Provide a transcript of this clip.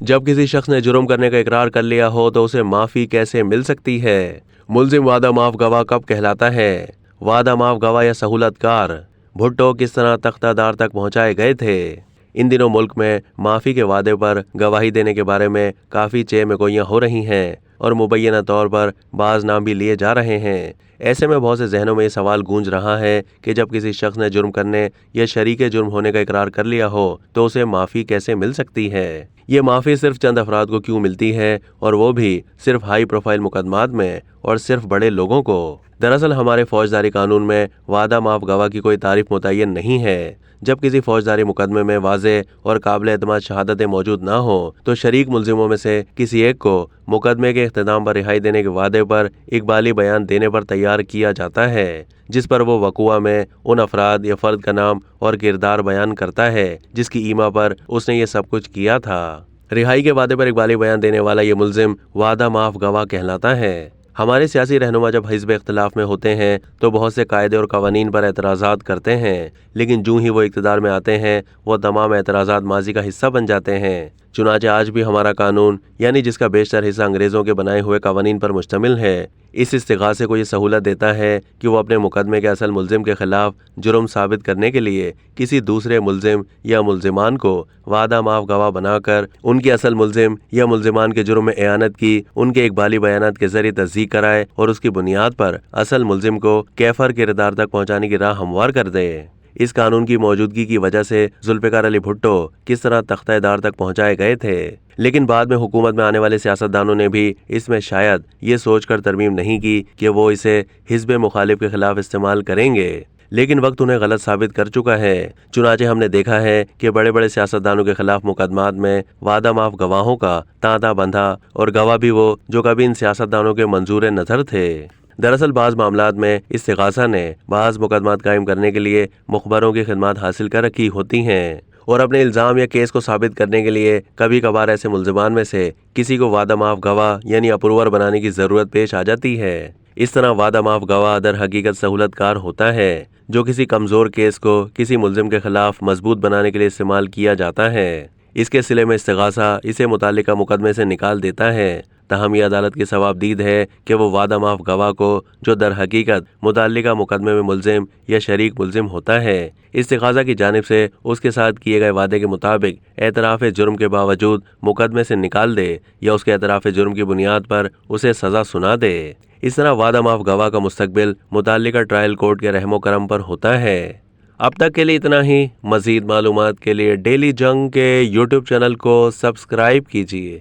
जब किसी शख्स ने जुर्म करने का इकरार कर लिया हो तो उसे माफी कैसे मिल सकती है? मुल्जिम वादा माफ गवाह कब कहलाता है? वादा माफ गवाह या सहूलतकार? भुट्टो किस तरह तख्तादार तक पहुंचाए गए थे? इन दिनों मुल्क में माफी के वादे पर गवाही देने के बारे में काफी चेमगोइयां हो रही हैं और मुबैना तौर पर बाज नाम भी लिए जा रहे हैं। ऐसे में बहुत से जहनों में ये सवाल गूंज रहा है कि जब किसी शख्स ने जुर्म करने या शरीके जुर्म होने का इकरार कर लिया हो तो उसे माफ़ी कैसे मिल सकती है? ये माफ़ी सिर्फ चंद अफराद को क्यों मिलती है, और वो भी सिर्फ हाई प्रोफाइल मुकदमात में और सिर्फ बड़े लोगों को? दरअसल हमारे फौजदारी कानून में वादा माफ गवाह की कोई तारीफ मुतय्यन नहीं है। जब किसी फौजदारी मुकदमे में वाज़े और काबिल एतमाद शहादतें मौजूद ना हो तो शरीक मुल्जिमों में से किसी एक को मुकदमे के इख्तिताम पर रिहाई देने के वादे पर इकबाली बयान देने पर तैयार किया जाता है, जिस पर वो वक़ुआ में उन अफराद या फ़र्द का नाम और किरदार बयान करता है जिसकी ईमा पर उसने ये सब कुछ किया था। रिहाई के वादे पर इकबाली बयान देने वाला ये मुल्जिम वादा माफ गवाह कहलाता है। हमारे सियासी रहनुमा जब हिज़्ब इख्तिलाफ में होते हैं तो बहुत से कायदे और कवानीन पर एतराज़ात करते हैं, लेकिन जूँ ही वो इक़्तिदार में आते हैं वो तमाम एतराज़ात माजी का हिस्सा बन जाते हैं। चुनांचे आज भी हमारा कानून, यानी जिसका बेशतर हिस्सा अंग्रेज़ों के बनाए हुए कवानीन पर मुश्तमिल है, इस इस्तिग़ासे को ये सहूलत देता है कि वो अपने मुकदमे के असल मुल्जिम के खिलाफ जुर्म साबित करने के लिए किसी दूसरे मुल्जिम या मुल्जिमान को वादा माफ गवाह बनाकर उनकी असल मुल्जिम या मुल्जिमान के जुर्म में एआनत की उनके इकबाली बयानात के जरिए तस्दीक कराए और उसकी बुनियाद पर असल मुल्जिम को कैफर किरदार तक पहुँचाने की राह हमवार कर दे। इस कानून की मौजूदगी की वजह से जुल्फ़िकार अली भुट्टो किस तरह तख्तेदार तक पहुंचाए गए थे, लेकिन बाद में हुकूमत में आने वाले सियासतदानों ने भी इसमें शायद ये सोचकर तरमीम नहीं की कि वो इसे हिज़्ब मुखालिफ के खिलाफ इस्तेमाल करेंगे, लेकिन वक्त उन्हें गलत साबित कर चुका है। चुनांचे हमने देखा है कि बड़े बड़े सियासतदानों के खिलाफ मुकदमात में वादा माफ गवाहों का तांता बंधा, और गवाह भी वो जो कभी इन सियासतदानों के मंजूर नज़र थे। दरअसल बाज़ मामलात में इस्तिग़ासा ने बाज़ मुकदमात कायम करने के लिए मुखबरों की खिदमत हासिल कर रखी होती हैं, और अपने इल्ज़ाम या केस को साबित करने के लिए कभी कभार ऐसे मुल्ज़िमान में से किसी को वादा माफ गवाह यानी अप्रूवर बनाने की ज़रूरत पेश आ जाती है। इस तरह वादा माफ गवाह दर हकीकत सहूलतकार होता है जो किसी कमज़ोर केस को किसी मुल्जिम के खिलाफ मजबूत बनाने के लिए इस्तेमाल किया जाता है। इसके सिले में इस्तिग़ासा इसे मुतालिका मुकदमे से निकाल देता है। तहम ये अदालत की सवाबदीद है कि वो वादा माफ गवाह को, जो दर हकीकत मुतालिका मुकदमे में मुल्जिम या शरीक मुल्जिम होता है, इस्तिग़ासा की जानिब से उसके साथ किए गए वादे के मुताबिक एतराफ़ जुर्म के बावजूद मुकदमे से निकाल दे या उसके एतराफ़ जुर्म की बुनियाद पर उसे सज़ा सुना दे। इस तरह वादा माफ गवाह का मुस्तकबिल मुतालिका ट्रायल कोर्ट के रहमो करम पर होता है। अब तक के लिए इतना ही। मज़ीद मालूमात के लिए डेली जंग के यूट्यूब चैनल को सब्सक्राइब कीजिए।